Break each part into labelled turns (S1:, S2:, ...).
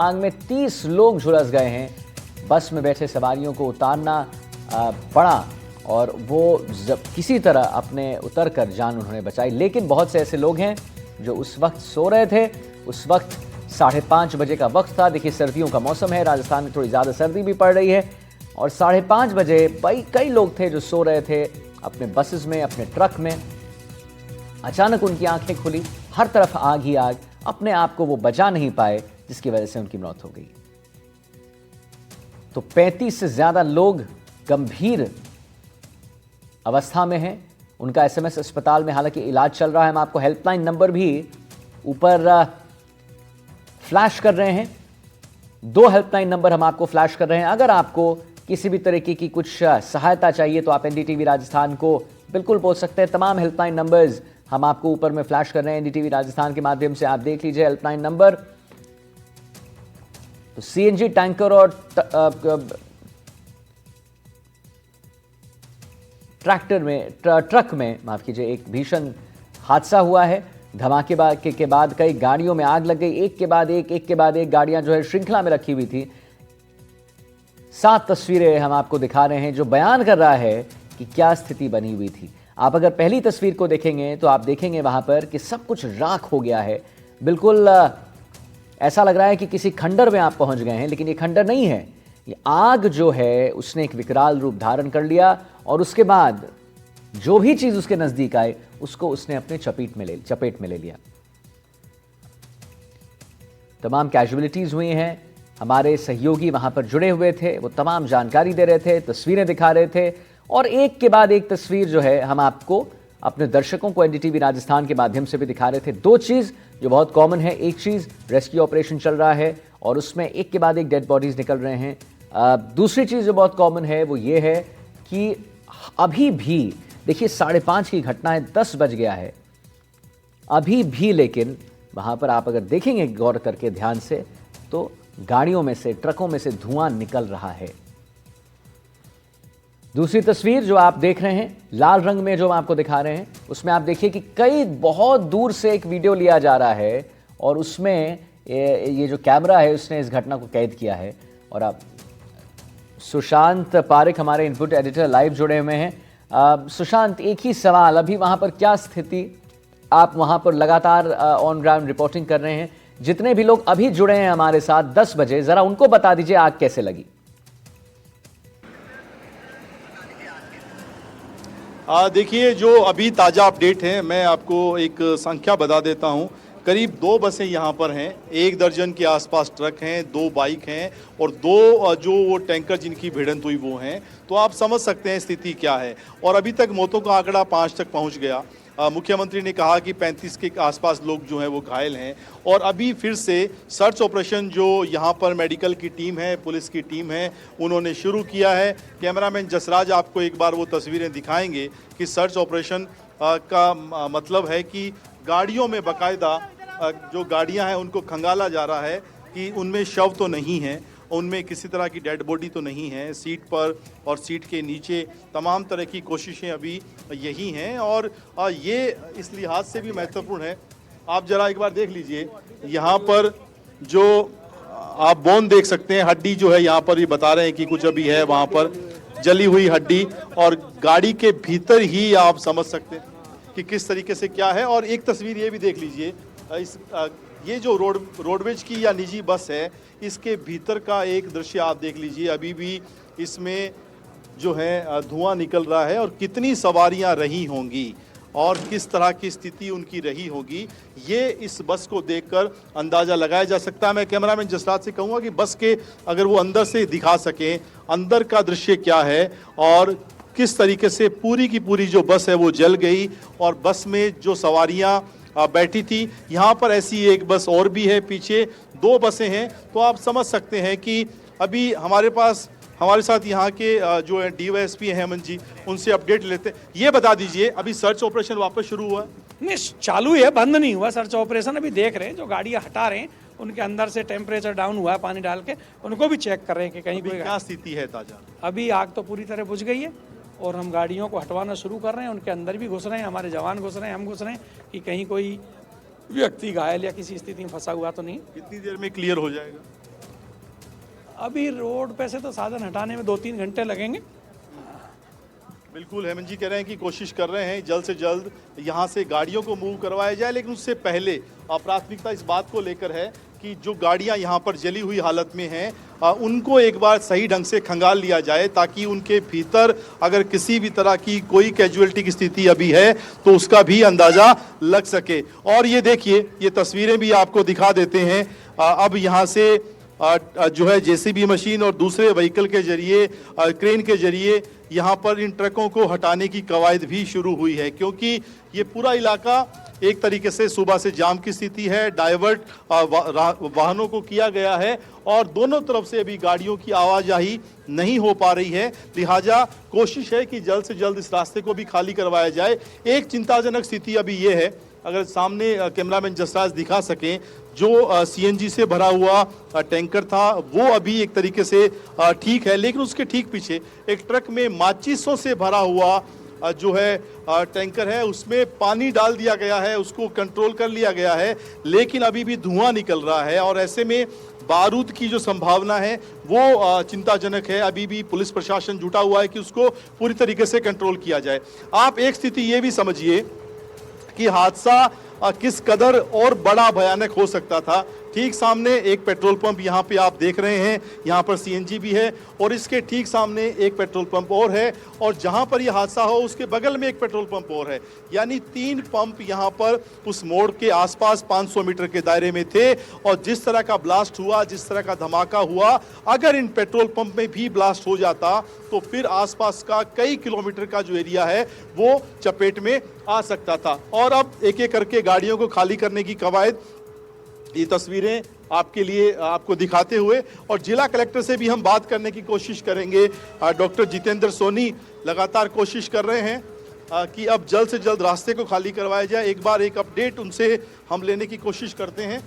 S1: आग में 30 लोग झुलस गए हैं। बस में बैठे सवारियों को उतारना पड़ा और वो किसी तरह अपने उतरकर जान उन्होंने बचाई। लेकिन बहुत से ऐसे लोग हैं जो उस वक्त सो रहे थे। उस वक्त 5:30 बजे का वक्त था। देखिए, सर्दियों का मौसम है, राजस्थान में थोड़ी ज़्यादा सर्दी भी पड़ रही है और 5:30 बजे कई लोग थे जो सो रहे थे अपने बसेस में, अपने ट्रक में। अचानक उनकी आंखें खुली, हर तरफ आग ही आग। अपने आप को वो बचा नहीं पाए, जिसकी वजह से उनकी मौत हो गई। तो 35 से ज्यादा लोग गंभीर अवस्था में हैं। उनका एसएमएस अस्पताल में हालांकि इलाज चल रहा है। हम आपको हेल्पलाइन नंबर भी ऊपर फ्लैश कर रहे हैं। 2 हेल्पलाइन नंबर हम आपको फ्लैश कर रहे हैं। अगर आपको किसी भी तरीके की कुछ सहायता चाहिए तो आप एनडीटीवी राजस्थान को बिल्कुल बोल सकते हैं। तमाम हेल्पलाइन नंबर्स हम आपको ऊपर में फ्लैश कर रहे हैं एनडीटीवी राजस्थान के माध्यम से। आप देख लीजिए हेल्पलाइन नंबर। तो सीएनजी टैंकर और ट्रक में माफ कीजिए एक भीषण हादसा हुआ है। धमाके के बाद कई गाड़ियों में आग लग गई। एक के बाद एक गाड़ियां जो है श्रृंखला में रखी हुई थी। 7 तस्वीरें हम आपको दिखा रहे हैं जो बयान कर रहा है कि क्या स्थिति बनी हुई थी। आप अगर पहली तस्वीर को देखेंगे तो आप देखेंगे वहां पर कि सब कुछ राख हो गया है। बिल्कुल ऐसा लग रहा है कि किसी खंडर में आप पहुंच गए हैं, लेकिन ये खंडर नहीं है। ये आग जो है उसने एक विकराल रूप धारण कर लिया और उसके बाद जो भी चीज उसके नजदीक आए उसको उसने अपने चपेट में ले लिया। तमाम कैजुअलिटीज हुई हैं। हमारे सहयोगी वहां पर जुड़े हुए थे, वो तमाम जानकारी दे रहे थे, तस्वीरें दिखा रहे थे और एक के बाद एक तस्वीर जो है हम आपको अपने दर्शकों को एनडीटीवी राजस्थान के माध्यम से भी दिखा रहे थे। 2 चीज जो बहुत कॉमन है, एक चीज रेस्क्यू ऑपरेशन चल रहा है और उसमें एक के बाद एक डेड बॉडीज निकल रहे हैं। दूसरी चीज जो बहुत कॉमन है वो ये है कि अभी भी देखिए 5:30 की घटना है, 10 बज गया है अभी भी, लेकिन वहां पर आप अगर देखेंगे गौर करके ध्यान से तो गाड़ियों में से, ट्रकों में से धुआं निकल रहा है। दूसरी तस्वीर जो आप देख रहे हैं लाल रंग में जो हम आपको दिखा रहे हैं, उसमें आप देखिए कि बहुत दूर से एक वीडियो लिया जा रहा है और उसमें ये जो कैमरा है उसने इस घटना को कैद किया है। और आप सुशांत पारिक हमारे इनपुट एडिटर लाइव जुड़े हुए हैं। सुशांत, एक ही सवाल, अभी वहां पर क्या स्थिति? आप वहां पर लगातार ऑन ग्राउंड रिपोर्टिंग कर रहे हैं। जितने भी लोग अभी जुड़े हैं हमारे साथ 10 बजे, जरा उनको बता दीजिए आग कैसे लगी।
S2: देखिए, जो अभी ताज़ा अपडेट है मैं आपको एक संख्या बता देता हूं। करीब 2 बसें यहां पर हैं, 1 दर्जन के आसपास ट्रक हैं, 2 बाइक हैं और 2 जो वो टैंकर जिनकी भिड़ंत हुई वो हैं। तो आप समझ सकते हैं स्थिति क्या है। और अभी तक मौतों का आंकड़ा 5 तक पहुंच गया। मुख्यमंत्री ने कहा कि 35 के आसपास लोग जो हैं वो घायल हैं और अभी फिर से सर्च ऑपरेशन जो यहाँ पर मेडिकल की टीम है, पुलिस की टीम है, उन्होंने शुरू किया है। कैमरामैन जसराज आपको एक बार वो तस्वीरें दिखाएंगे कि सर्च ऑपरेशन का मतलब है कि गाड़ियों में बाकायदा जो गाड़ियाँ हैं उनको खंगाला जा रहा है कि उनमें शव तो नहीं है, उनमें किसी तरह की डेड बॉडी तो नहीं है। सीट पर और सीट के नीचे तमाम तरह की कोशिशें अभी यही हैं और ये इस लिहाज से भी महत्वपूर्ण है। आप जरा एक बार देख लीजिए, यहाँ पर जो आप बोन देख सकते हैं, हड्डी जो है यहाँ पर भी बता रहे हैं कि कुछ अभी है वहाँ पर जली हुई हड्डी और गाड़ी के भीतर ही आप समझ सकते हैं कि किस तरीके से क्या है। और एक तस्वीर ये भी देख लीजिए, ये जो रोडवेज की या निजी बस है इसके भीतर का एक दृश्य आप देख लीजिए। अभी भी इसमें जो है धुआं निकल रहा है और कितनी सवारियां रही होंगी और किस तरह की स्थिति उनकी रही होगी, ये इस बस को देखकर अंदाज़ा लगाया जा सकता है। मैं कैमरामैन जसराज से कहूँगा कि बस के अगर वो अंदर से दिखा सकें अंदर का दृश्य क्या है और किस तरीके से पूरी की पूरी जो बस है वो जल गई और बस में जो सवारियाँ बैठी थी। यहाँ पर ऐसी एक बस और भी है, पीछे 2 बसें हैं। तो आप समझ सकते हैं कि अभी हमारे साथ यहाँ के जो है डीवाईएसपी हैं हेमंत जी, उनसे अपडेट लेते हैं। ये बता दीजिए, अभी सर्च ऑपरेशन वापस शुरू हुआ है?
S3: नहीं, चालू है, बंद नहीं हुआ सर्च ऑपरेशन। अभी देख रहे हैं, जो गाड़ियाँ हटा रहे हैं उनके अंदर से टेम्परेचर डाउन हुआ है, पानी डाल के उनको भी चेक कर रहे हैं कि कहीं कोई
S2: क्या स्थिति है ताजा।
S3: अभी आग तो पूरी तरह बुझ गई है और हम गाड़ियों को हटवाना शुरू कर रहे हैं। उनके अंदर भी घुस रहे हैं, हमारे जवान घुस रहे हैं, हम घुस रहे हैं कि कहीं कोई व्यक्ति घायल या किसी स्थिति में फंसा हुआ तो नहीं।
S2: कितनी देर में क्लियर हो जाएगा?
S3: अभी रोड पे से तो साधन हटाने में 2-3 घंटे लगेंगे।
S2: बिल्कुल, हेमंत जी कह रहे हैं कि कोशिश कर रहे हैं जल्द से जल्द यहाँ से गाड़ियों को मूव करवाया जाए, लेकिन उससे पहले प्राथमिकता इस बात को लेकर है कि जो गाड़ियाँ यहाँ पर जली हुई हालत में हैं उनको एक बार सही ढंग से खंगाल लिया जाए, ताकि उनके भीतर अगर किसी भी तरह की कोई कैजुअलिटी की स्थिति अभी है तो उसका भी अंदाज़ा लग सके। और ये देखिए, ये तस्वीरें भी आपको दिखा देते हैं। अब यहाँ से जो है जेसीबी मशीन और दूसरे व्हीकल के जरिए, क्रेन के जरिए यहाँ पर इन ट्रकों को हटाने की कवायद भी शुरू हुई है, क्योंकि ये पूरा इलाका एक तरीके से सुबह से जाम की स्थिति है। डाइवर्ट वाहनों को किया गया है और दोनों तरफ से अभी गाड़ियों की आवाजाही नहीं हो पा रही है, लिहाजा कोशिश है कि जल्द से जल्द इस रास्ते को भी खाली करवाया जाए। एक चिंताजनक स्थिति अभी ये है, अगर सामने कैमरामैन जसराज दिखा सकें, जो सीएनजी से भरा हुआ टैंकर था वो अभी एक तरीके से ठीक है, लेकिन उसके ठीक पीछे एक ट्रक में माचिसों से भरा हुआ जो है टैंकर है, उसमें पानी डाल दिया गया है, उसको कंट्रोल कर लिया गया है, लेकिन अभी भी धुआं निकल रहा है और ऐसे में बारूद की जो संभावना है वो चिंताजनक है। अभी भी पुलिस प्रशासन जुटा हुआ है कि उसको पूरी तरीके से कंट्रोल किया जाए। आप एक स्थिति ये भी समझिए कि हादसा किस कदर और बड़ा भयानक हो सकता था। ठीक सामने एक पेट्रोल पंप यहाँ पे आप देख रहे हैं, यहाँ पर सीएनजी भी है और इसके ठीक सामने एक पेट्रोल पंप और है, और जहाँ पर यह हादसा हो उसके बगल में एक पेट्रोल पंप और है, यानी 3 पंप यहाँ पर उस मोड़ के आसपास 500 मीटर के दायरे में थे। और जिस तरह का ब्लास्ट हुआ, जिस तरह का धमाका हुआ, अगर इन पेट्रोल पंप में भी ब्लास्ट हो जाता तो फिर आसपास का कई किलोमीटर का जो एरिया है वो चपेट में आ सकता था। और अब एक एक करके गाड़ियों को खाली करने की कवायद, ये तस्वीरें आपके लिए आपको दिखाते हुए, और जिला कलेक्टर से भी हम बात करने की कोशिश करेंगे। डॉक्टर जितेंद्र सोनी लगातार कोशिश कर रहे हैं कि अब जल्द से जल्द रास्ते को खाली करवाया जाए। एक बार एक अपडेट उनसे हम लेने की कोशिश करते हैं।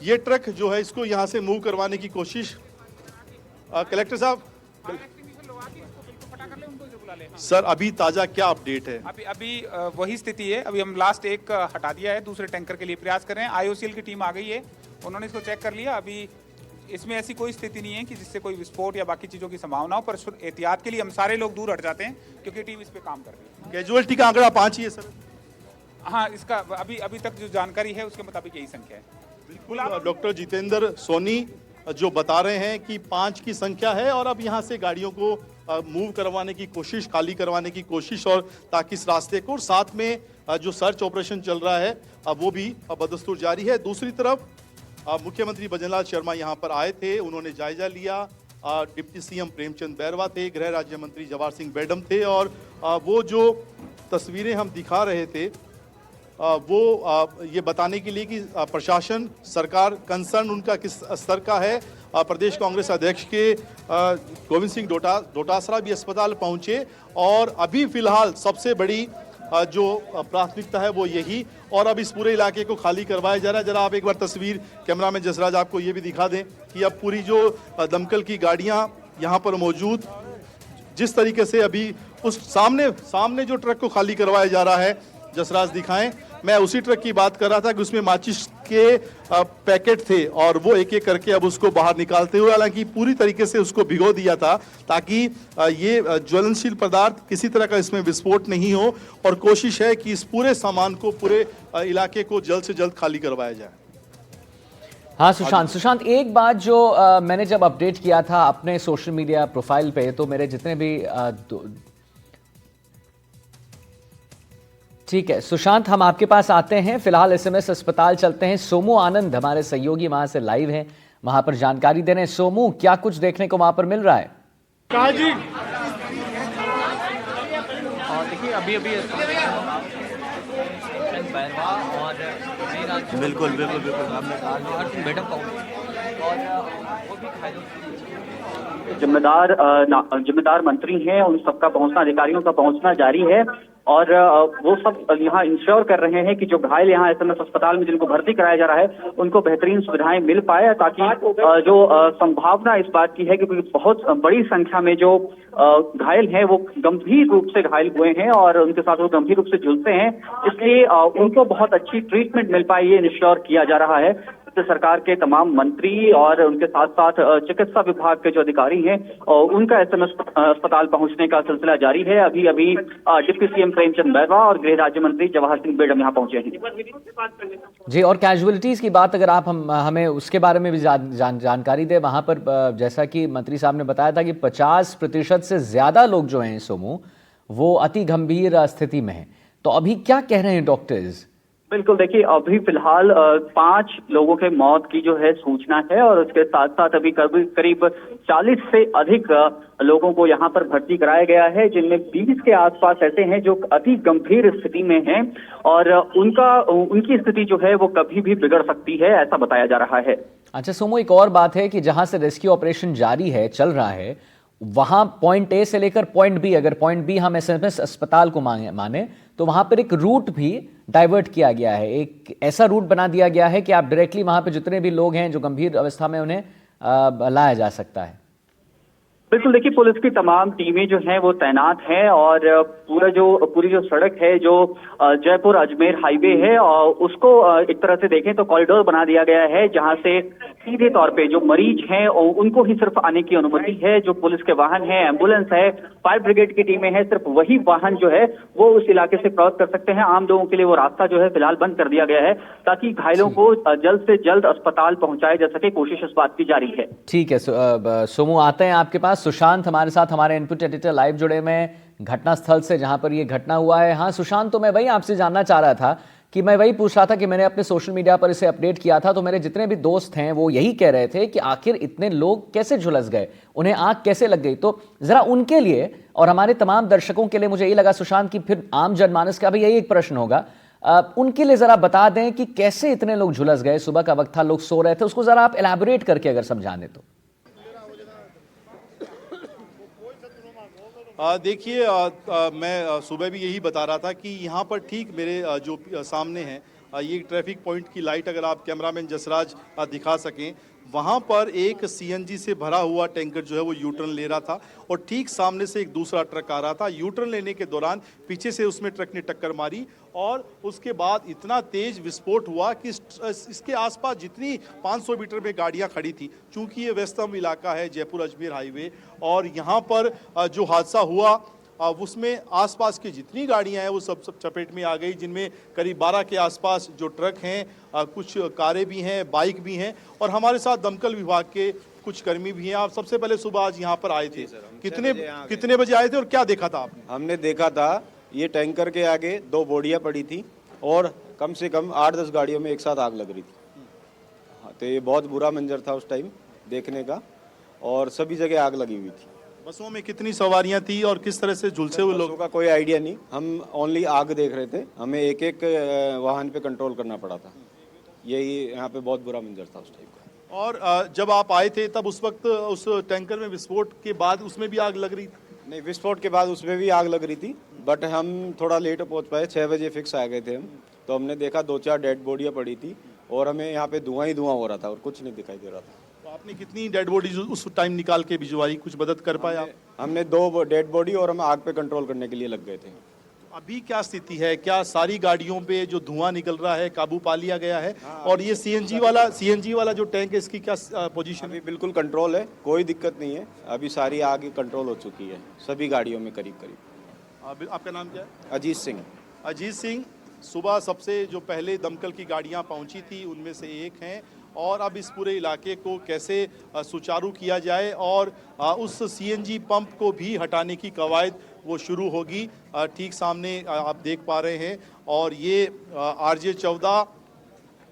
S2: ये ट्रक जो है इसको यहाँ से मूव करवाने की कोशिश, कलेक्टर साहब। सर, अभी ताजा क्या अपडेट है?
S4: अभी वही स्थिति है। अभी हम लास्ट एक हटा दिया है, दूसरे टैंकर के लिए प्रयास कर रहे हैं। आईओसीएल की टीम आ गई है, उन्होंने इसको चेक कर लिया। अभी इसमें ऐसी कोई स्थिति नहीं है कि जिससे कोई विस्फोट या बाकी चीजों की संभावना हो, पर एहतियात के लिए हम सारे लोग दूर हट जाते हैं क्योंकि टीम इस पे काम कर रही है।
S2: कैजुअलिटी का आंकड़ा 5 ही है सर?
S4: हाँ, इसका अभी तक जो जानकारी है उसके मुताबिक यही संख्या है।
S2: बिल्कुल, डॉक्टर जितेंद्र सोनी जो बता रहे हैं कि 5 की संख्या है और अब यहाँ से गाड़ियों को मूव करवाने की कोशिश, खाली करवाने की कोशिश, और ताकि इस रास्ते को, और साथ में जो सर्च ऑपरेशन चल रहा है वो भी बदस्तूर जारी है। दूसरी तरफ मुख्यमंत्री भजनलाल शर्मा यहाँ पर आए थे, उन्होंने जायजा लिया। डिप्टी सीएम प्रेमचंद बैरवा थे, गृह राज्य मंत्री जवाहर सिंह बेडम थे, और वो जो तस्वीरें हम दिखा रहे थे वो ये बताने के लिए कि प्रशासन, सरकार, कंसर्न उनका किस स्तर का है। प्रदेश कांग्रेस अध्यक्ष के गोविंद सिंह डोटासरा भी अस्पताल पहुंचे, और अभी फिलहाल सबसे बड़ी जो प्राथमिकता है वो यही, और अब इस पूरे इलाके को खाली करवाया जा रहा है। जरा आप एक बार तस्वीर, कैमरामैन जसराज, आपको ये भी दिखा दें कि अब पूरी जो दमकल की गाड़ियाँ यहाँ पर मौजूद, जिस तरीके से अभी उस सामने जो ट्रक को खाली करवाया जा रहा है, जसराज दिखाएं। मैं उसी ट्रक की बात कर रहा था कि उसमें माचिस के पैकेट थे और वो एक एक करके अब उसको बाहर निकालते हुए, हालांकि पूरी तरीके से उसको भिगो दिया था ताकि ये ज्वलनशील पदार्थ, किसी तरह का इसमें विस्फोट नहीं हो, और कोशिश है कि इस पूरे सामान को, पूरे इलाके को जल्द से जल्द खाली करवाया जाए।
S1: हाँ सुशांत, एक बात जो मैंने जब अपडेट किया था अपने सोशल मीडिया प्रोफाइल पे, तो मेरे जितने भी ठीक है सुशांत, हम आपके पास आते हैं। फिलहाल एसएमएस अस्पताल चलते हैं। सोमू आनंद हमारे सहयोगी वहां से लाइव हैं, वहां पर जानकारी दे रहे हैं। सोमू, क्या कुछ देखने को वहां पर मिल रहा है?
S5: जी
S6: देखिए अभी
S5: बिल्कुल
S7: जिम्मेदार मंत्री हैं, उन सबका पहुंचना, अधिकारियों का पहुंचना जारी है, और वो सब यहाँ इंश्योर कर रहे हैं कि जो घायल यहाँ एसएमएस अस्पताल में जिनको भर्ती कराया जा रहा है उनको बेहतरीन सुविधाएं मिल पाए, ताकि जो संभावना इस बात की है कि बहुत बड़ी संख्या में जो घायल हैं वो गंभीर रूप से घायल हुए हैं और उनके साथ वो गंभीर रूप से झुलसे हैं, इसलिए उनको बहुत अच्छी ट्रीटमेंट मिल पाए, ये इंश्योर किया जा रहा है। राज्य सरकार के तमाम मंत्री और उनके साथ साथ चिकित्सा विभाग के जो अधिकारी हैं उनका एसएमएस अस्पताल पहुंचने का सिलसिला जारी है। अभी अभी डिप्टी सीएम प्रेमचंद बैरवा और गृह राज्य मंत्री जवाहर सिंह बेडम यहाँ पहुंचे हैं।
S1: जी, और कैजुअलिटीज की बात अगर आप हमें उसके बारे में भी जानकारी दें। वहां पर जैसा कि मंत्री साहब ने बताया था कि 50% से ज्यादा लोग जो हैं समूह वो अति गंभीर स्थिति में हैं। तो अभी क्या कह रहे हैं डॉक्टर्स?
S7: बिल्कुल, देखिए अभी फिलहाल 5 लोगों के मौत की जो है सूचना है और उसके साथ साथ अभी करीब 40 से अधिक लोगों को यहाँ पर भर्ती कराया गया है, जिनमें 20 के आसपास ऐसे हैं जो अति गंभीर स्थिति में हैं और उनकी स्थिति जो है वो कभी भी बिगड़ सकती है, ऐसा बताया जा रहा है।
S1: अच्छा सोमो, एक और बात है कि जहां से रेस्क्यू ऑपरेशन जारी है, चल रहा है, वहां पॉइंट ए से लेकर पॉइंट बी, अगर पॉइंट बी हम एसएमएस अस्पताल को माने तो वहां पर एक रूट भी डाइवर्ट किया गया है। एक ऐसा रूट बना दिया गया है कि आप डायरेक्टली वहां पे जितने भी लोग हैं जो गंभीर अवस्था में, उन्हें लाया जा सकता है।
S7: बिल्कुल, देखिए पुलिस की तमाम टीमें जो हैं वो तैनात हैं और पूरी जो सड़क है जो जयपुर अजमेर हाईवे है और उसको एक तरह से देखें तो कॉरिडोर बना दिया गया है, जहां से सीधे तौर पे जो मरीज हैं उनको ही सिर्फ आने की अनुमति है। जो पुलिस के वाहन है, एम्बुलेंस है, फायर ब्रिगेड की टीमें हैं, सिर्फ वही वाहन जो है वो उस इलाके से क्रॉस कर सकते हैं। आम लोगों के लिए वो रास्ता जो है फिलहाल बंद कर दिया गया है ताकि घायलों को जल्द से जल्द अस्पताल पहुंचाया जा सके। कोशिश इस बात की जारी है।
S1: ठीक है सोमू, आते हैं आपके पास। सुशांत हमारे साथ, हमारे इनपुट एडिटर लाइव जुड़े हुए हैं घटनास्थल से जहां पर ये घटना हुआ है। हाँ सुशांत, तो मैं वही आपसे जानना चाह रहा था कि मैं वही पूछ रहा था कि मैंने अपने सोशल मीडिया पर इसे अपडेट किया था, तो मेरे जितने भी दोस्त हैं वो यही कह रहे थे कि आखिर इतने लोग कैसे झुलस गए, उन्हें आग कैसे लग गई। तो जरा उनके लिए और हमारे तमाम दर्शकों के लिए मुझे यही लगा सुशांत कि फिर आम जनमानस का भी यही एक प्रश्न होगा, उनके लिए जरा बता दें कि कैसे इतने लोग झुलस गए। सुबह का वक्त था, लोग सो रहे थे, उसको जरा आप एलैबोरेट करके अगर समझा दें तो।
S2: देखिए मैं सुबह भी यही बता रहा था कि यहाँ पर ठीक मेरे जो सामने है ये ट्रैफिक पॉइंट की लाइट अगर आप कैमरामैन जसराज दिखा सकें, वहाँ पर एक सीएनजी से भरा हुआ टैंकर जो है वो यू टर्न ले रहा था और ठीक सामने से एक दूसरा ट्रक आ रहा था। यू टर्न लेने के दौरान पीछे से उसमें ट्रक ने टक्कर मारी और उसके बाद इतना तेज विस्फोट हुआ कि इसके आसपास जितनी 500 मीटर में गाड़ियां खड़ी थी, चूंकि ये व्यस्तम इलाका है जयपुर अजमेर हाईवे और यहाँ पर जो हादसा हुआ उसमें आसपास की जितनी गाड़ियां हैं वो सब चपेट में आ गई, जिनमें करीब 12 के आसपास जो ट्रक हैं, कुछ कारें भी हैं, बाइक भी हैं और हमारे साथ दमकल विभाग के कुछ कर्मी भी हैं। आप सबसे पहले सुबह आज यहाँ पर आए थे, कितने बजे आए थे और क्या देखा था आपने?
S5: हमने देखा था ये टैंकर के आगे 2 बोडियां पड़ी थी और कम से कम 8-10 गाड़ियों में एक साथ आग लग रही थी। हाँ, तो ये बहुत बुरा मंजर था उस टाइम देखने का और सभी जगह आग लगी हुई थी।
S2: बसों में कितनी सवारियां थी और किस तरह से झुलसे हुए लोगों
S5: का कोई आइडिया नहीं, हम ओनली आग देख रहे थे, हमें एक एक वाहन पे कंट्रोल करना पड़ा था। यही यहाँ पे बहुत बुरा मंजर था उस टाइम का।
S2: और जब आप आए थे तब उस वक्त उस टैंकर में विस्फोट के बाद उसमें भी आग लग रही थी?
S5: नहीं, विस्फोट के बाद उसमें भी आग लग रही थी, बट हम थोड़ा लेट पहुँच पाए, 6 बजे फिक्स आ गए थे हम, तो हमने देखा 2-4 डेड बॉडियाँ पड़ी थी और हमें यहाँ पे धुआं ही धुआं हो रहा था और कुछ नहीं दिखाई दे रहा था।
S2: तो आपने कितनी डेड बॉडीज उस टाइम निकाल के भिजवाई, कुछ मदद कर पाया?
S5: हमने 2 डेड बॉडी और हम आग पे कंट्रोल करने के लिए लग गए थे।
S2: अभी क्या स्थिति है? क्या सारी गाड़ियों पे जो धुआं निकल रहा है काबू पा लिया गया है? और ये सीएनजी वाला जो टैंक है इसकी क्या पोजीशन है?
S5: अभी बिल्कुल कंट्रोल है, कोई दिक्कत नहीं है, अभी सारी आग कंट्रोल हो चुकी है सभी गाड़ियों में करीब।
S2: आपका नाम क्या है?
S5: अजीत सिंह।
S2: अजीत सिंह, सुबह सबसे जो पहले दमकल की गाड़ियां पहुंची थी उनमें से एक हैं और अब इस पूरे इलाके को कैसे सुचारू किया जाए और उस सीएनजी पंप को भी हटाने की कवायद वो शुरू होगी। ठीक सामने आप देख पा रहे हैं और ये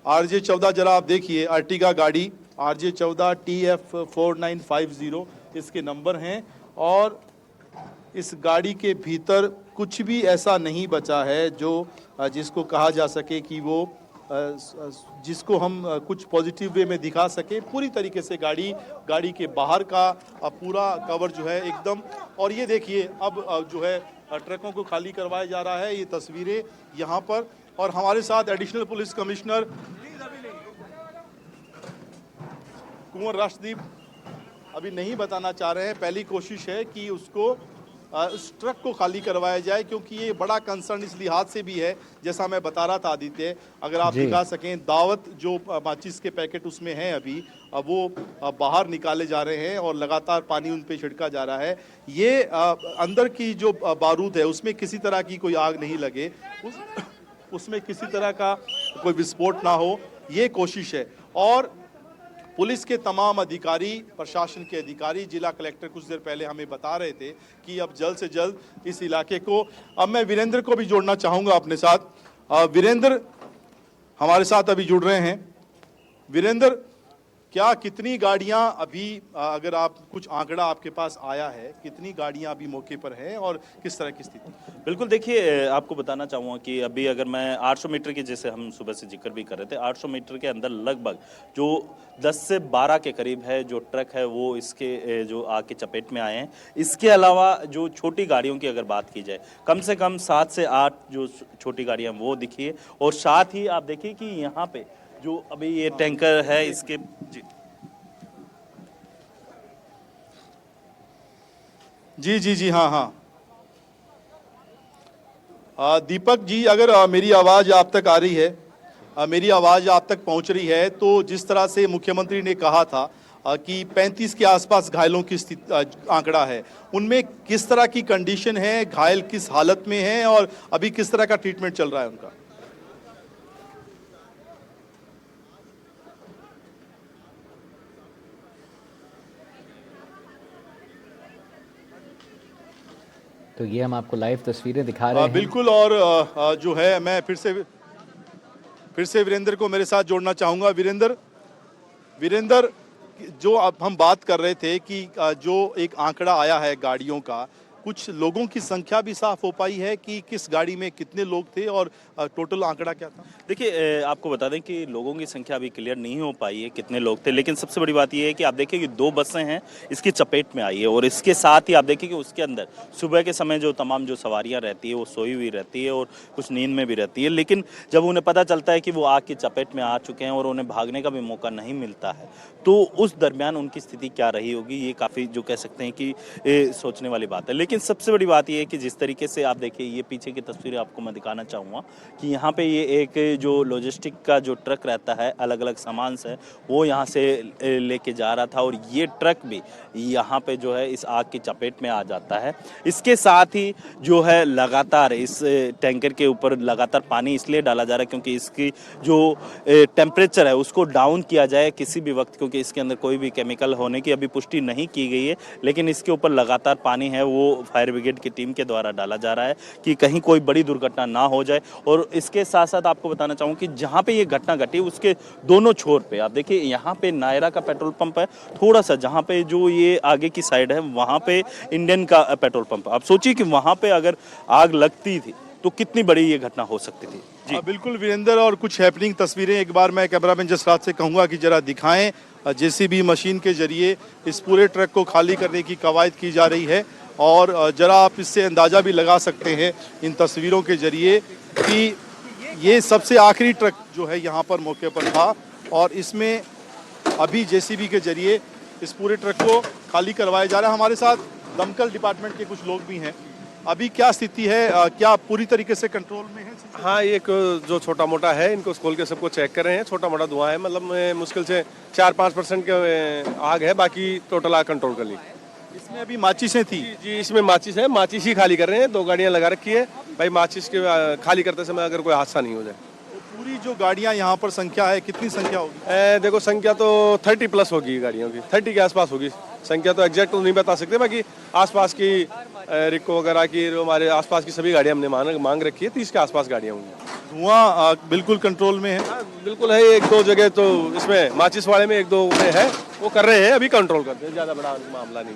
S2: RJ14 जरा आप देखिए, अर्टिगा गाड़ी RJ14 TF 4950 इसके नंबर हैं और इस गाड़ी के भीतर कुछ भी ऐसा नहीं बचा है जो जिसको कहा जा सके कि वो जिसको हम कुछ पॉजिटिव वे में दिखा सके। पूरी तरीके से गाड़ी के बाहर का पूरा कवर जो है एकदम। और ये देखिए अब जो है ट्रकों को खाली करवाया जा रहा है, ये तस्वीरें यहाँ पर। और हमारे साथ एडिशनल पुलिस कमिश्नर कुंवर राष्ट्रदीप अभी नहीं बताना चाह रहे हैं। पहली कोशिश है कि उसको उस ट्रक को खाली करवाया जाए, क्योंकि ये बड़ा कंसर्न इस लिहाज से भी है, जैसा मैं बता रहा था आदित्य, अगर आप
S1: जी।
S2: दिखा सकें, दावत जो माचिस के पैकेट उसमें हैं अभी, वो बाहर निकाले जा रहे हैं और लगातार पानी उन पे छिड़का जा रहा है। ये अंदर की जो बारूद है उसमें किसी तरह की कोई आग नहीं लगे, उसमें किसी तरह का कोई विस्फोट ना हो, ये कोशिश है। और पुलिस के तमाम अधिकारी, प्रशासन के अधिकारी, जिला कलेक्टर कुछ देर पहले हमें बता रहे थे कि अब जल्द से जल्द इस इलाके को, अब मैं वीरेंद्र को भी जोड़ना चाहूँगा अपने साथ। वीरेंद्र हमारे साथ अभी जुड़ रहे हैं। वीरेंद्र, क्या कितनी गाड़ियां अभी, अगर आप कुछ आंकड़ा आपके पास आया है, कितनी गाड़ियां अभी मौके पर हैं और किस तरह की स्थिति?
S6: बिल्कुल, देखिए आपको बताना चाहूँगा कि अभी अगर मैं 800 मीटर की, जैसे हम सुबह से जिक्र भी कर रहे थे, 800 मीटर के अंदर लगभग जो 10 से 12 के करीब है जो ट्रक है वो इसके जो आग के चपेट में आए हैं। इसके अलावा जो छोटी गाड़ियों की अगर बात की जाए, कम से कम 7 से 8 जो छोटी गाड़ियाँ वो दिखी है। और साथ ही आप देखिए कि यहाँ पे जो अभी ये टैंकर है इसके
S2: जी, हाँ। दीपक जी, अगर मेरी आवाज़ आप तक आ रही है, मेरी आवाज़ आप तक पहुंच रही है, तो जिस तरह से मुख्यमंत्री ने कहा था कि 35 के आसपास घायलों की स्थिति आंकड़ा है, उनमें किस तरह की कंडीशन है, घायल किस हालत में हैं और अभी किस तरह का ट्रीटमेंट चल रहा है उनका?
S1: तो ये हम आपको लाइव तस्वीरें दिखा रहे हैं।
S2: बिल्कुल। और जो है, मैं फिर से वीरेंद्र को मेरे साथ जोड़ना चाहूँगा। वीरेंद्र, जो अब हम बात कर रहे थे कि जो एक आंकड़ा आया है गाड़ियों का, कुछ लोगों की संख्या भी साफ हो पाई है कि किस गाड़ी में कितने लोग थे और टोटल आंकड़ा क्या था?
S6: देखिए आपको बता दें कि लोगों की संख्या अभी क्लियर नहीं हो पाई है कितने लोग थे, लेकिन सबसे बड़ी बात यह है कि आप देखिए कि 2 बसें हैं इसकी चपेट में आई है। और इसके साथ ही आप देखिए कि उसके अंदर सुबह के समय जो तमाम जो सवारियां रहती है वो सोई हुई रहती है और कुछ नींद में भी रहती है, लेकिन जब उन्हें पता चलता है कि वो आग की चपेट में आ चुके हैं और उन्हें भागने का भी मौका नहीं मिलता है, तो उस दरमियान उनकी स्थिति क्या रही होगी, ये काफ़ी जो कह सकते हैं कि सोचने वाली बात है। लेकिन सबसे बड़ी बात यह है कि जिस तरीके से आप देखिए, ये पीछे की तस्वीरें आपको मैं दिखाना चाहूँगा कि यहाँ पे ये एक जो लॉजिस्टिक का जो ट्रक रहता है, अलग अलग सामान से वो यहाँ से लेके जा रहा था और ये ट्रक भी यहाँ पे जो है इस आग की चपेट में आ जाता है। इसके साथ ही जो है लगातार इस टैंकर के ऊपर लगातार पानी इसलिए डाला जा रहा है क्योंकि इसकी जो टेम्परेचर है उसको डाउन किया जाए किसी भी वक्त, क्योंकि इसके अंदर कोई भी केमिकल होने की अभी पुष्टि नहीं की गई है, लेकिन इसके ऊपर लगातार पानी है वो फायर ब्रिगेड की टीम के द्वारा डाला जा रहा है कि कहीं कोई बड़ी दुर्घटना ना हो जाए। और इसके साथ साथ आपको बताना चाहूँगा कि जहाँ पे ये घटना घटी उसके दोनों छोर पे आप देखिए, यहाँ पे नायरा का पेट्रोल पंप है, थोड़ा सा जहाँ पे जो ये आगे की साइड है वहाँ पे इंडियन का पेट्रोल पंप। आप सोचिए कि वहाँ पे अगर आग लगती थी तो कितनी बड़ी ये घटना हो सकती थी। जी
S2: बिल्कुल वीरेंद्र, और कुछ हैपनिंग तस्वीरें एक बार मैं कैमरामैन जसराज से कहूँगा कि जरा दिखाएं। जेसीबी मशीन के जरिए इस पूरे ट्रक को खाली करने की कवायद की जा रही है और जरा आप इससे अंदाज़ा भी लगा सकते हैं इन तस्वीरों के जरिए कि ये सबसे आखिरी ट्रक जो है यहाँ पर मौके पर था और इसमें अभी जेसीबी के जरिए इस पूरे ट्रक को खाली करवाया जा रहा है। हमारे साथ दमकल डिपार्टमेंट के कुछ लोग भी हैं। अभी क्या स्थिति है, क्या पूरी तरीके से कंट्रोल में है?
S8: हाँ, एक जो छोटा मोटा है इनको खोल के सबको चेक कर रहे हैं। छोटा मोटा धुआं है, मतलब मुश्किल से 4-5% के आग है, बाकी टोटल आग कंट्रोल कर ली।
S2: इसमें अभी माचिसें थी?
S8: जी, इसमें माचिस है, माचिस ही खाली कर रहे हैं। 2 गाड़ियां लगा रखी है भाई, माचिस के खाली करते समय अगर कोई हादसा नहीं हो जाए।
S2: तो पूरी जो गाड़ियां यहाँ पर संख्या है, कितनी संख्या होगी?
S8: देखो संख्या तो 30+ होगी गाड़ियों की, 30 के आसपास होगी संख्या। तो एग्जैक्ट तो नहीं बता सकते, बाकी आसपास की रिको वगैरह की हमारे आसपास की सभी गाड़ियां हमने मांग रखी है। 30 के आसपास गाड़ियां होंगी।
S2: धुआं बिल्कुल कंट्रोल में है?
S8: बिल्कुल है। 1-2 जगह तो इसमें माचिस वाले में 1-2 में है, वो कर रहे हैं, अभी कंट्रोल करते हैं, ज़्यादा बड़ा मामला नहीं।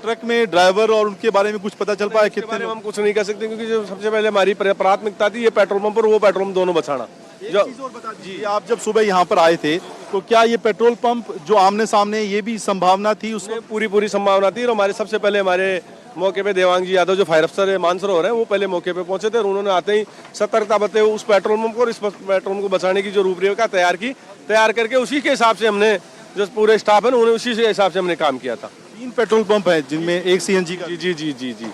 S2: ट्रक में ड्राइवर और उनके बारे में कुछ पता चल पाया? कितने?
S8: हम कुछ नहीं कर सकते क्योंकि जो सबसे पहले हमारी प्राथमिकता थी ये पेट्रोल पंप और वो पेट्रोल पंप दोनों बचाना।
S2: जो चीज़ और बता दीजिए, आप जब सुबह यहाँ पर आए थे तो क्या ये पेट्रोल पंप जो आमने सामने, ये भी संभावना थी उसमें?
S8: पूरी संभावना थी। और हमारे सबसे पहले हमारे मौके पे देवांग जी यादव जो फायर अफसर मानसरोवर हैं, वो पहले मौके पे पहुंचे थे और उन्होंने आते ही सतर्कता बरते हुए उस पेट्रोल पंप को और इस पेट्रोल पंप को बचाने की जो रूपरेखा तैयार करके उसी के हिसाब से हमने जो पूरे स्टाफ है उन्होंने उसी के हिसाब से हमने काम किया था।
S2: 3 पेट्रोल पंप है जिनमें एक सीएनजी का।
S8: जी जी जी जी जी।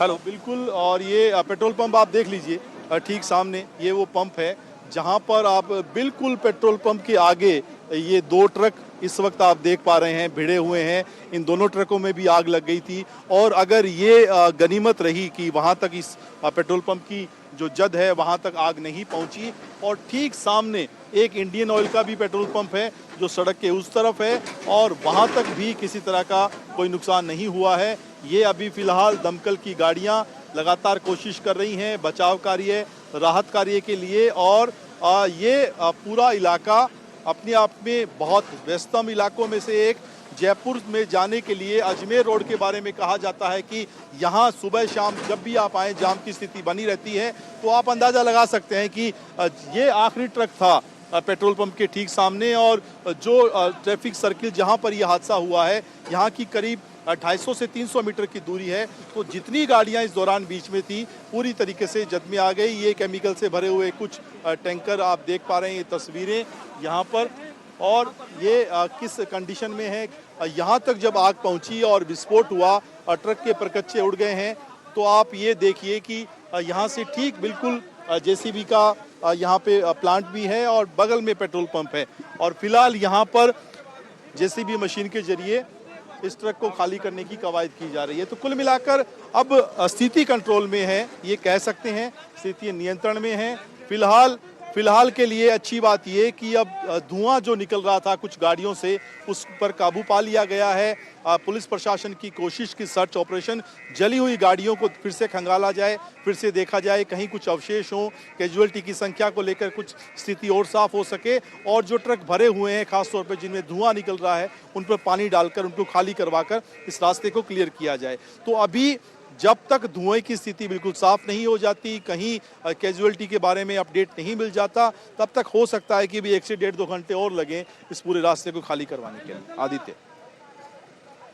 S8: हेलो।
S2: बिल्कुल, और ये पेट्रोल पंप आप देख लीजिए, ठीक सामने ये वो पंप है जहां पर आप बिल्कुल पेट्रोल पंप के आगे ये 2 ट्रक इस वक्त आप देख पा रहे हैं भिड़े हुए हैं। इन दोनों ट्रकों में भी आग लग गई थी, और अगर ये गनीमत रही कि वहां तक इस पेट्रोल पंप की जो जद है वहां तक आग नहीं पहुंची। और ठीक सामने एक इंडियन ऑयल का भी पेट्रोल पंप है जो सड़क के उस तरफ है, और वहां तक भी किसी तरह का कोई नुकसान नहीं हुआ है। ये अभी फिलहाल दमकल की गाड़ियां लगातार कोशिश कर रही हैं बचाव कार्य, राहत कार्य के लिए। और ये पूरा इलाका अपने आप में बहुत व्यस्तम इलाकों में से एक। जयपुर में जाने के लिए अजमेर रोड के बारे में कहा जाता है कि यहाँ सुबह शाम जब भी आप आएँ जाम की स्थिति बनी रहती है। तो आप अंदाज़ा लगा सकते हैं कि ये आखिरी ट्रक था पेट्रोल पंप के ठीक सामने, और जो ट्रैफिक सर्किल जहाँ पर यह हादसा हुआ है यहाँ की करीब 250 से 300 मीटर की दूरी है। तो जितनी गाड़ियां इस दौरान बीच में थी पूरी तरीके से जद में आ गई। ये केमिकल से भरे हुए कुछ टैंकर आप देख पा रहे हैं, ये तस्वीरें यहाँ पर, और ये किस कंडीशन में है। यहाँ तक जब आग पहुँची और विस्फोट हुआ, ट्रक के परकच्चे उड़ गए हैं। तो आप ये देखिए कि यहाँ से ठीक बिल्कुल जेसीबी का यहाँ पे प्लांट भी है और बगल में पेट्रोल पंप है, और फिलहाल यहाँ पर जेसीबी मशीन के जरिए इस ट्रक को खाली करने की कवायद की जा रही है। तो कुल मिलाकर अब स्थिति कंट्रोल में है, ये कह सकते हैं, स्थिति नियंत्रण में है। फिलहाल के लिए अच्छी बात ये कि अब धुआं जो निकल रहा था कुछ गाड़ियों से उस पर काबू पा लिया गया है। पुलिस प्रशासन की कोशिश की सर्च ऑपरेशन, जली हुई गाड़ियों को फिर से खंगाला जाए, फिर से देखा जाए कहीं कुछ अवशेष हों, कैजुअलिटी की संख्या को लेकर कुछ स्थिति और साफ हो सके, और जो ट्रक भरे हुए हैं खासतौर पर जिनमें धुआं निकल रहा है उन पर पानी डालकर उनको खाली करवाकर इस रास्ते को क्लियर किया जाए। तो अभी जब तक धुएं की स्थिति बिल्कुल साफ नहीं हो जाती, कहीं कैजुअलिटी के बारे में अपडेट नहीं मिल जाता, तब तक हो सकता है कि भी 1 से 1.5-2 घंटे और लगें इस पूरे रास्ते को खाली करवाने के लिए। आदित्य,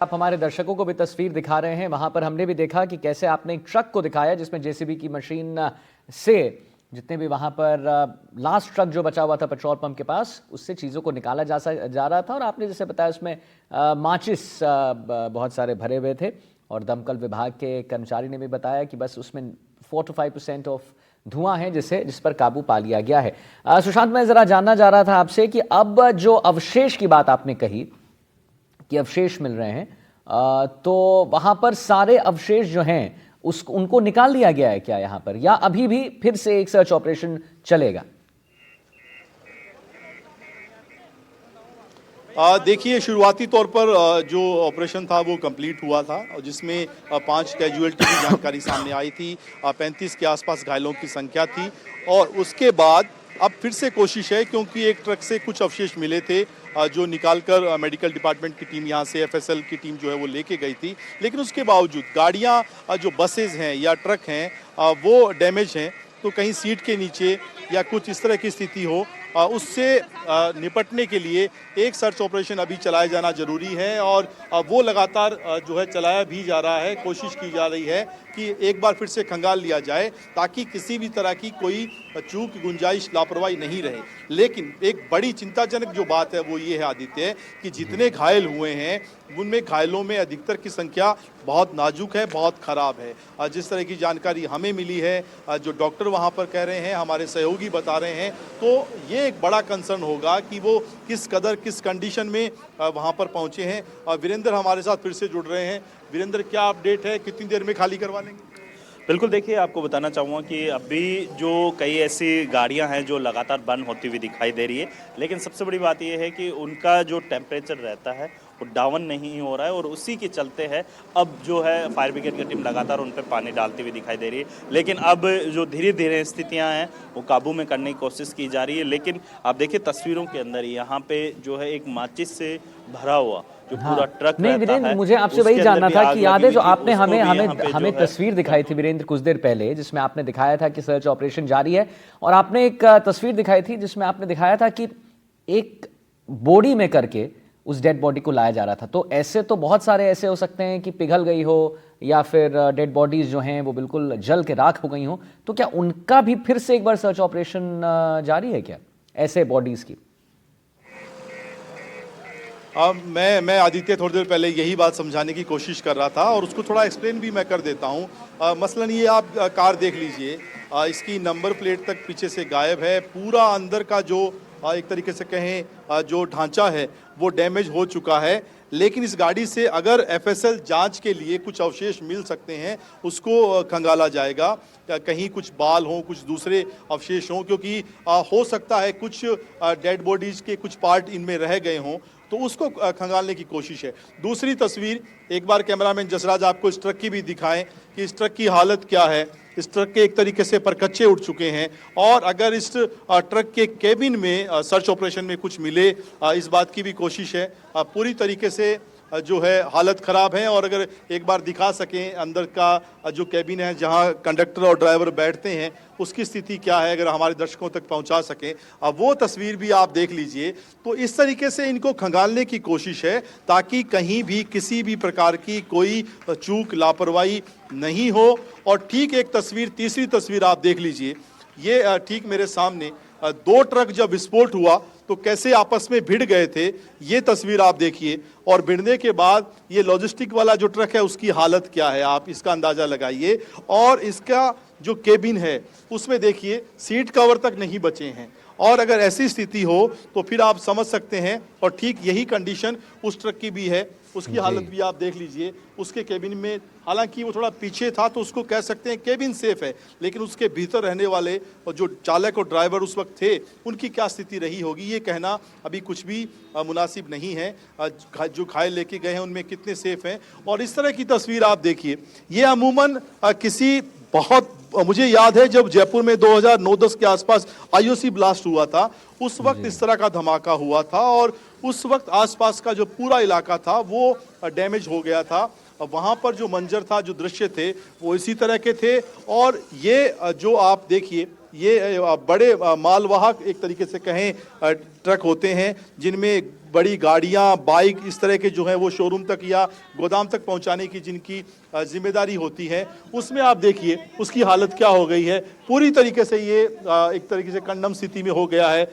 S1: आप हमारे दर्शकों को भी तस्वीर दिखा रहे हैं, वहां पर हमने भी देखा कि कैसे आपने एक ट्रक को दिखाया जिसमें जेसीबी की मशीन से जितने भी वहां पर लास्ट ट्रक जो बचा हुआ था पेट्रोल पंप के पास, उससे चीज़ों को निकाला जा रहा था। और आपने जैसे बताया उसमें माचिस बहुत सारे भरे हुए थे, और दमकल विभाग के कर्मचारी ने भी बताया कि बस उसमें 4 to 5% ऑफ धुआं है जिस पर काबू पा लिया गया है। सुशांत, मैं ज़रा जानना चाह रहा था आपसे कि अब जो अवशेष की बात आपने कही कि अवशेष मिल रहे हैं, तो वहाँ पर सारे अवशेष जो हैं उनको निकाल लिया गया है क्या यहाँ पर, या अभी भी फिर से एक सर्च ऑपरेशन चलेगा?
S2: देखिए, शुरुआती तौर पर जो ऑपरेशन था वो कंप्लीट हुआ था, और जिसमें 5 कैजुअलिटी की जानकारी सामने आई थी, 35 के आसपास घायलों की संख्या थी। और उसके बाद अब फिर से कोशिश है, क्योंकि एक ट्रक से कुछ अवशेष मिले थे जो निकालकर मेडिकल डिपार्टमेंट की टीम यहाँ से एफएसएल की टीम जो है वो लेके गई थी। लेकिन उसके बावजूद गाड़ियाँ जो बसेज हैं या ट्रक हैं वो डैमेज हैं, तो कहीं सीट के नीचे या कुछ इस तरह की स्थिति हो, उससे निपटने के लिए एक सर्च ऑपरेशन अभी चलाया जाना जरूरी है, और वो लगातार जो है चलाया भी जा रहा है। कोशिश की जा रही है कि एक बार फिर से खंगाल लिया जाए ताकि किसी भी तरह की कोई चूक, गुंजाइश, लापरवाही नहीं रहे। लेकिन एक बड़ी चिंताजनक जो बात है वो ये है आदित्य कि जितने घायल हुए हैं उनमें घायलों में अधिकतर की संख्या बहुत नाजुक है, बहुत खराब है। जिस तरह की जानकारी हमें मिली है, जो डॉक्टर वहाँ पर कह रहे हैं, हमारे सहयोगी बता रहे हैं, तो ये एक बड़ा कंसर्न होगा कि वो किस कदर, किस कंडीशन में वहाँ पर पहुँचे हैं। वीरेंद्र हमारे साथ फिर से जुड़ रहे हैं। वीरेंद्र, क्या अपडेट है, कितनी देर में खाली करवा लेंगे?
S6: बिल्कुल, देखिए आपको बताना चाहूँगा कि अभी जो कई ऐसी गाड़ियां हैं जो लगातार बंद होती हुई दिखाई दे रही है, लेकिन सबसे बड़ी बात यह है कि उनका जो टेम्परेचर रहता है वो डाउन नहीं हो रहा है, और उसी के चलते है अब जो है फायर ब्रिगेड की टीम लगातार उन पर पानी डालती हुई दिखाई दे रही है। लेकिन अब जो धीरे धीरे स्थितियां हैं वो काबू में करने की कोशिश की जा रही है। लेकिन आप देखिए तस्वीरों के अंदर यहाँ पे जो है एक माचिस से भरा हुआ जो पूरा ट्रक
S1: नहीं वीरेंद्र, मुझे आपसे वही जानना था कि याद है जो आपने हमें तस्वीर दिखाई थी वीरेंद्र कुछ देर पहले, जिसमें आपने दिखाया था कि सर्च ऑपरेशन जारी है, और आपने एक तस्वीर दिखाई थी जिसमें आपने दिखाया था कि एक बॉडी में करके उस डेड बॉडी को लाया जा रहा था। तो ऐसे तो बहुत सारे ऐसे हो सकते हैं कि पिघल गई हो, या फिर डेड बॉडीज जो हैं वो बिल्कुल जल के राख हो गई हो, तो क्या उनका भी फिर से एक बार सर्च ऑपरेशन जारी है क्या, ऐसे बॉडीज की?
S2: मैं आदित्य थोड़ी देर पहले यही बात समझाने की कोशिश कर रहा था और उसको थोड़ा एक्सप्लेन भी मैं कर देता हूँ। मसलन ये आप कार देख लीजिए, इसकी नंबर प्लेट तक पीछे से गायब है। पूरा अंदर का जो एक तरीके से कहें जो ढांचा है वो डैमेज हो चुका है। लेकिन इस गाड़ी से अगर एफएसएल जांच के लिए कुछ अवशेष मिल सकते हैं उसको खंगाला जाएगा, कहीं कुछ बाल हों, कुछ दूसरे अवशेष हों, क्योंकि हो सकता है कुछ डेड बॉडीज के कुछ पार्ट इनमें रह गए हों, तो उसको खंगालने की कोशिश है। दूसरी तस्वीर एक बार कैमरामैन जसराज आपको इस ट्रक की भी दिखाएं कि इस ट्रक की हालत क्या है। इस ट्रक के एक तरीके से परकच्चे उठ चुके हैं और अगर इस ट्रक के केबिन में सर्च ऑपरेशन में कुछ मिले, इस बात की भी कोशिश है। पूरी तरीके से जो है हालत ख़राब है और अगर एक बार दिखा सकें अंदर का जो कैबिन है जहां कंडक्टर और ड्राइवर बैठते हैं उसकी स्थिति क्या है, अगर हमारे दर्शकों तक पहुंचा सकें, अब वो तस्वीर भी आप देख लीजिए। तो इस तरीके से इनको खंगालने की कोशिश है ताकि कहीं भी किसी भी प्रकार की कोई चूक लापरवाही नहीं हो। और ठीक एक तस्वीर, तीसरी तस्वीर आप देख लीजिए, ये ठीक मेरे सामने दो ट्रक जब विस्फोट हुआ तो कैसे आपस में भिड़ गए थे, ये तस्वीर आप देखिए। और भिड़ने के बाद ये लॉजिस्टिक वाला जो ट्रक है उसकी हालत क्या है, आप इसका अंदाजा लगाइए। और इसका जो केबिन है उसमें देखिए सीट कवर तक नहीं बचे हैं। और अगर ऐसी स्थिति हो तो फिर आप समझ सकते हैं, और ठीक यही कंडीशन उस ट्रक की भी है, उसकी हालत भी आप देख लीजिए। उसके केबिन में, हालांकि वो थोड़ा पीछे था तो उसको कह सकते हैं केबिन सेफ है, लेकिन उसके भीतर रहने वाले और जो चालक और ड्राइवर उस वक्त थे उनकी क्या स्थिति रही होगी ये कहना अभी कुछ भी मुनासिब नहीं है। जो घायल लेके गए हैं उनमें कितने सेफ हैं। और इस तरह की तस्वीर आप देखिए, ये अमूमन किसी बहुत, मुझे याद है जब जयपुर में 2009-10 के आसपास आईओसी ब्लास्ट हुआ था, उस वक्त इस तरह का धमाका हुआ था और उस वक्त आसपास का जो पूरा इलाका था वो डैमेज हो गया था। वहाँ पर जो मंजर था, जो दृश्य थे वो इसी तरह के थे। और ये जो आप देखिए, ये बड़े मालवाहक एक तरीके से कहें ट्रक होते हैं जिनमें बड़ी गाड़ियां, बाइक इस तरह के जो हैं वो शोरूम तक या गोदाम तक पहुंचाने की जिनकी जिम्मेदारी होती है, उसमें आप देखिए उसकी हालत क्या हो गई है। पूरी तरीके से ये एक तरीके से कंडम स्थिति में हो गया है,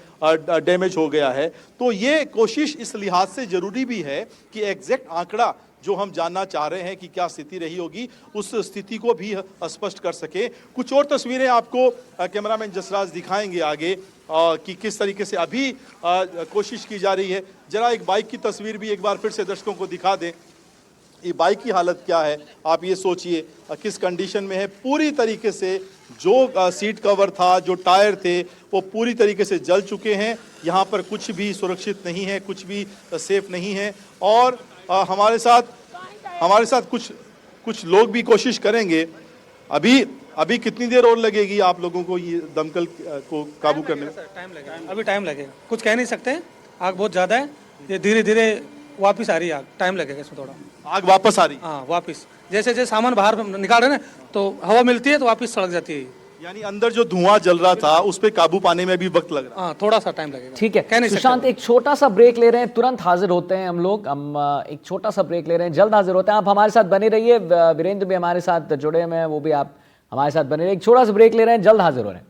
S2: डैमेज हो गया है। तो ये कोशिश इस लिहाज से ज़रूरी भी है कि एग्जैक्ट आंकड़ा जो हम जानना चाह रहे हैं कि क्या स्थिति रही होगी, उस स्थिति को भी स्पष्ट कर सके। कुछ और तस्वीरें आपको कैमरामैन जसराज दिखाएंगे आगे कि किस तरीके से अभी कोशिश की जा रही है। जरा एक बाइक की तस्वीर भी एक बार फिर से दर्शकों को दिखा दें। ये बाइक की हालत क्या है आप ये सोचिए, किस कंडीशन में है। पूरी तरीके से जो सीट कवर था, जो टायर थे, वो पूरी तरीके से जल चुके हैं। यहाँ पर कुछ भी सुरक्षित नहीं है, कुछ भी सेफ नहीं है। और हमारे साथ कुछ लोग भी कोशिश करेंगे। अभी कितनी देर और लगेगी आप लोगों को ये दमकल को काबू करने में?
S3: टाइम लगेगा, अभी टाइम लगेगा, कुछ कह नहीं सकते। आग बहुत ज़्यादा है, ये धीरे धीरे वापस आ रही है आग, टाइम लगेगा इसमें थोड़ा।
S2: आग वापस आ रही?
S3: हाँ वापस, जैसे जैसे सामान बाहर निकाल रहे हैं ना तो हवा मिलती है तो वापस सड़क जाती है।
S2: यानी अंदर जो धुआं जल रहा था उस पे काबू पाने में भी वक्त लग रहा है।
S3: हाँ थोड़ा सा टाइम लगेगा।
S1: ठीक है सुशांत, एक छोटा सा ब्रेक ले रहे हैं, तुरंत हाजिर होते हैं हम लोग। हम एक छोटा सा ब्रेक ले रहे हैं, जल्द हाजिर होते हैं। आप हमारे साथ बने रहिए, वीरेंद्र भी हमारे साथ जुड़े हुए हैं, वो भी आप हमारे साथ बने रहिए। एक छोटा सा ब्रेक ले रहे हैं, जल्द हाजिर हो रहे हैं।